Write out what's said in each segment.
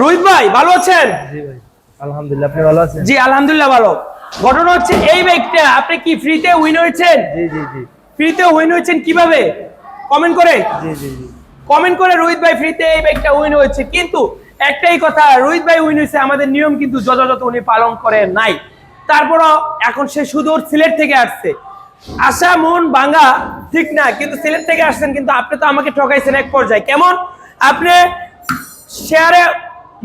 রোহিত ভাই ভালো আছেন? জি ভাই আলহামদুলিল্লাহ, আপনি ভালো আছেন? জি আলহামদুলিল্লাহ ভালো। ঘটনা হচ্ছে এই বাইকটা আপনি কি ফ্রিতে উইন হয়েছেন? জি জি জি ফ্রিতে উইন হয়েছেন কিভাবে? কমেন্ট করে জি জি জি কমেন্ট করে রোহিত ভাই ফ্রিতে এই বাইকটা উইন হয়েছে। কিন্তু একটাই কথা, রোহিত ভাই উইন হয়েছে, আমাদের নিয়ম কিন্তু যথাযথ উনি পালন করে নাই। তারপরও এখন সে সুদূর সিলেট থেকে আসছে। আশা মন ভাঙা ঠিক না, কিন্তু সিলেট থেকে আসছেন, কিন্তু আপনি তো আমাকে ঠকাইছেন এক পর্যায়ে। কেমন? আপনি শেয়ারে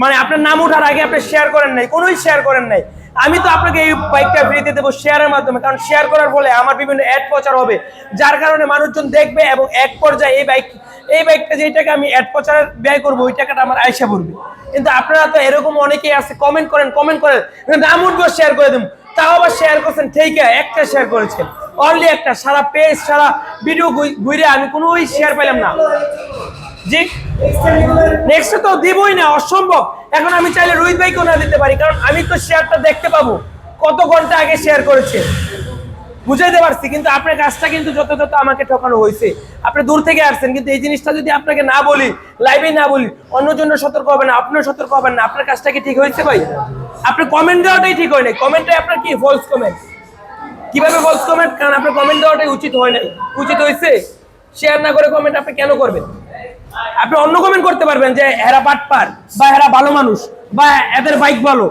মানে আপনার নাম ওঠার আগে আপনি শেয়ার করেন নাই, কোনোই শেয়ার করেন নাই। আমি তো আপনাকে এই বাইকটা ফ্রিতে দেবো শেয়ারের মাধ্যমে, কারণ শেয়ার করার ফলে আমার বিভিন্ন অ্যাড প্রচার হবে, যার কারণে মানুষজন দেখবে এবং এক পর্যায়ে এই বাইকটা যেই টাকা আমি অ্যাড প্রচারের ব্যয় করবো ওই টাকাটা আমার আয়সা পড়বে। কিন্তু আপনারা তো এরকম অনেকেই আছে, কমেন্ট করেন নাম উঠবো শেয়ার করে দেবো, তাও আবার শেয়ার করছেন ঠিক একটা শেয়ার করেছেন, অনলি একটা, সারা পেজ সারা ভিডিও ঘুরে আমি কোনো শেয়ার পেলাম না। জি নেক্সট তো দিবই না, অসম্ভব। এখন আমি চাইলে রোহিত ভাইকেও না দিতে পারি, কারণ আমি তো শেয়ারটা দেখতে পাবো কত ঘন্টা আগে শেয়ার করেছে, বুঝাইতে পারছি। কিন্তু আপনার কাজটা কিন্তু যথাযথ আমাকে ঠকানো হয়েছে। আপনি দূর থেকে আসছেন, কিন্তু এই জিনিসটা যদি আপনাকে না বলি, লাইভে না বলি, অন্য জন্য সতর্ক হবে না, আপনিও সতর্ক হবেন না। আপনার কাজটা কি ঠিক হয়েছে ভাই? আপনি কমেন্ট দেওয়াটাই ঠিক হয় নাই, কমেন্টটাই আপনার কি ফলস কমেন্ট। কিভাবে ফলস কমেন্ট? কারণ আপনার কমেন্ট দেওয়াটাই উচিত হয় নাই। উচিত হয়েছে শেয়ার না করে কমেন্ট আপনি কেন করবেন? আপনি অন্য কমেন্ট করতে পারবেন যে এরা বাটপার বা এরা ভালো মানুষ বা এদের বাইক ভালো,